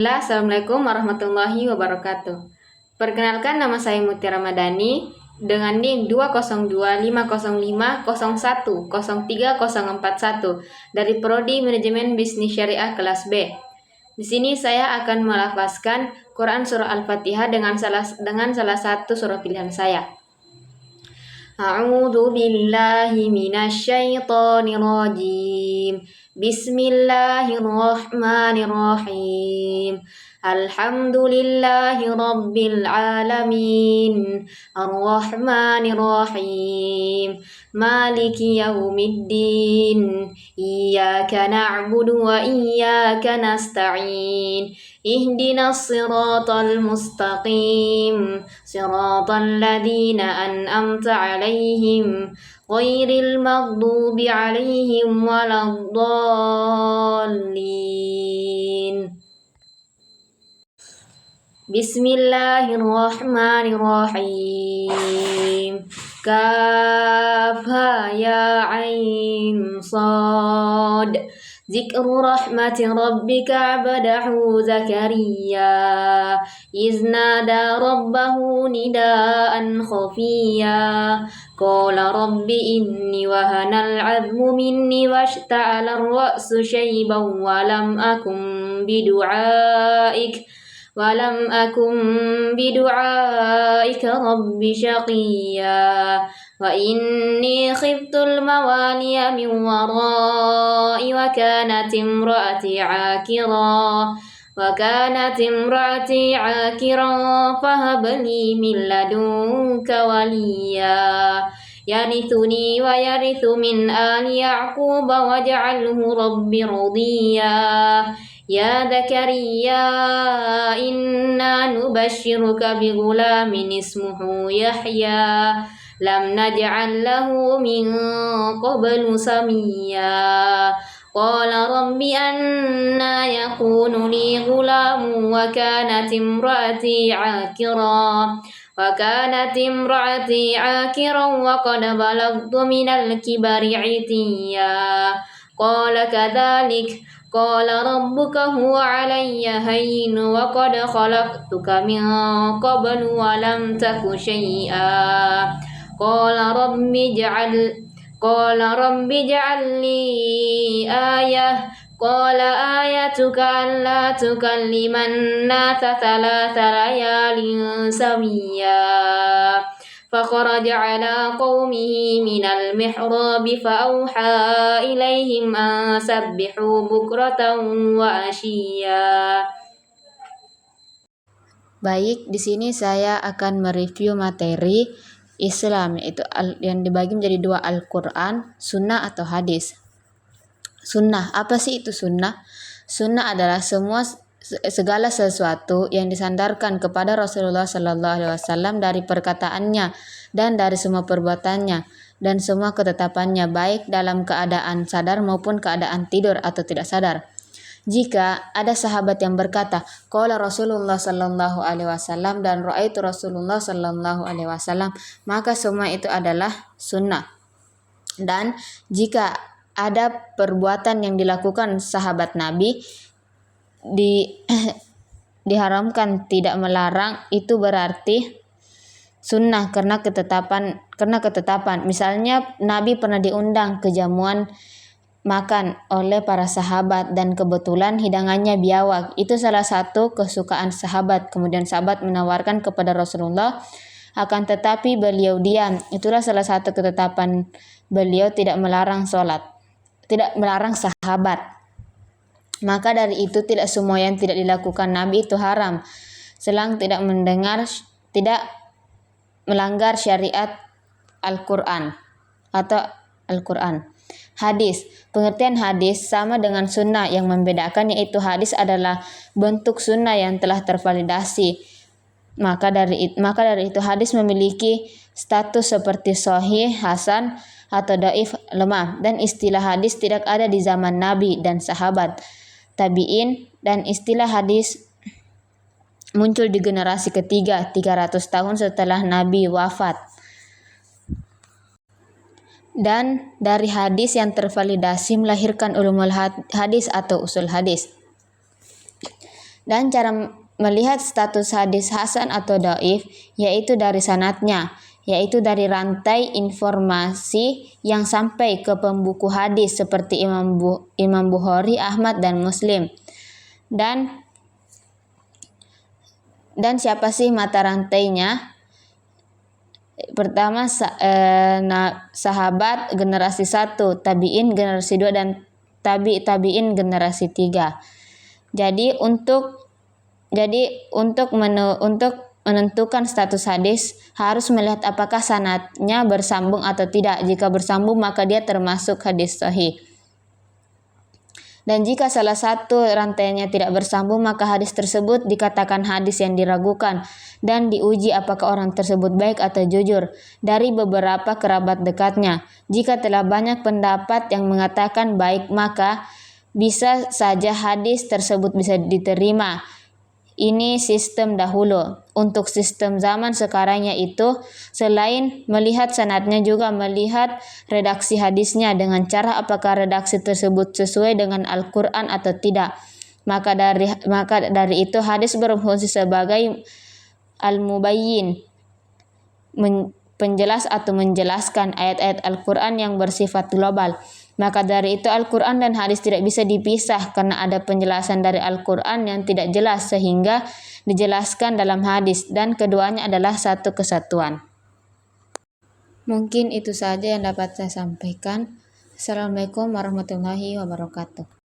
Assalamualaikum warahmatullahi wabarakatuh. Perkenalkan, nama saya Muti Ramadhani dengan NIM 202505010304041 dari Prodi Manajemen Bisnis Syariah kelas B. Di sini saya akan melafazkan Quran surah Al-Fatihah dengan salah satu surah pilihan saya. A'udzu billahi minasyaitonir rajim. Bismillahirrahmanirrahim. Alhamdulillahi rabbil alamin. Arrahmanirrahim. Maliki yaumiddin. Iyyaka na'budu wa iyyaka nasta'in. Ihdinas siratal mustaqim. Siratal ladzina an'amta 'alaihim ghairil maghdubi 'alaihim waladdallin. Bismillahirrahmanirrahim. Kaf ha ya ain sad. Zikru rahmati rabbika 'abdahu Zakariya iznada rabbahu nidaan khafiyya. Qala rabbi inni wahanal 'azmu minni washta'ala ar-ra'su shayban wa lam akum bidu'aika rabbi shaqiyya. Wa inni khiftul mawaliya min wara'i wa kanat imra'ati 'aqiran fahab li min ladunka waliya yarithuni wa yarithu min ali ya'qub waj'alhu rabbi radiya. Ya Zakariya, inna nubashshiruka bighulamin ismuhu Yahya lam naj'al lahu min qablu samiyya. Qala rabbi anna yakunu li ghulamun wa kanat imra'ati 'aqiran wa qad balagtu minal kibari 'itiyya. Qala kadzalik qala rabbuka huwa 'alayya hayyin wa qad khalaqtuka min qablu wa lam taku syai'a. Qala rabbi ij'al li ayah. Qala ayatuka alla tukalliman nasa thalatha layalin samiyya. فخرج على قومه من المحراب فأوحى إليهم أن سبحوا بكرة وعشيا. Baik, di sini saya akan mereview materi Islam, yaitu yang dibagi menjadi dua, Al-Quran, Sunnah atau Hadis. Sunnah, apa sih itu sunnah? Sunnah adalah segala sesuatu yang disandarkan kepada Rasulullah Sallallahu Alaihi Wasallam dari perkataannya dan dari semua perbuatannya dan semua ketetapannya, baik dalam keadaan sadar maupun keadaan tidur atau tidak sadar. Jika ada sahabat yang berkata, qala Rasulullah Sallallahu Alaihi Wasallam dan ra'aitu Rasulullah Sallallahu Alaihi Wasallam, maka semua itu adalah sunnah. Dan jika ada perbuatan yang dilakukan sahabat Nabi diharamkan, tidak melarang, itu berarti sunnah karena ketetapan. Misalnya Nabi pernah diundang ke jamuan makan oleh para sahabat dan kebetulan hidangannya biawak, itu salah satu kesukaan sahabat. Kemudian sahabat menawarkan kepada Rasulullah, akan tetapi beliau diam. Itulah salah satu ketetapan beliau, tidak melarang sahabat. Maka dari itu tidak semua yang tidak dilakukan Nabi itu haram, selama tidak melanggar syariat Al-Quran atau Al-Quran. Hadis, pengertian hadis sama dengan sunnah, yang membedakan yaitu hadis adalah bentuk sunnah yang telah tervalidasi. Maka dari itu hadis memiliki status seperti sahih, hasan atau dhaif, lemah, dan istilah hadis tidak ada di zaman Nabi dan sahabat tabi'in, dan istilah hadis muncul di generasi ketiga 300 tahun setelah Nabi wafat. Dan dari hadis yang tervalidasi melahirkan ulumul hadis atau usul hadis. Dan cara melihat status hadis hasan atau dhaif yaitu dari sanadnya, yaitu dari rantai informasi yang sampai ke pembuku hadis seperti Imam Bukhari, Ahmad, dan Muslim. Dan siapa sih mata rantainya? Pertama sahabat generasi 1, tabi'in generasi 2, dan tabi'in generasi 3. Jadi untuk menentukan status hadis harus melihat apakah sanadnya bersambung atau tidak. Jika bersambung maka dia termasuk hadis sahih. Dan jika salah satu rantainya tidak bersambung maka hadis tersebut dikatakan hadis yang diragukan dan diuji apakah orang tersebut baik atau jujur dari beberapa kerabat dekatnya. Jika telah banyak pendapat yang mengatakan baik maka bisa saja hadis tersebut bisa diterima. Ini sistem dahulu. Untuk sistem zaman sekarang yaitu selain melihat sanadnya juga melihat redaksi hadisnya dengan cara apakah redaksi tersebut sesuai dengan Al-Quran atau tidak. Maka dari itu hadis berfungsi sebagai al-mubayyin, penjelas atau menjelaskan ayat-ayat Al-Quran yang bersifat global. Maka dari itu Al-Quran dan hadis tidak bisa dipisah karena ada penjelasan dari Al-Quran yang tidak jelas sehingga dijelaskan dalam hadis dan keduanya adalah satu kesatuan. Mungkin itu saja yang dapat saya sampaikan. Assalamualaikum warahmatullahi wabarakatuh.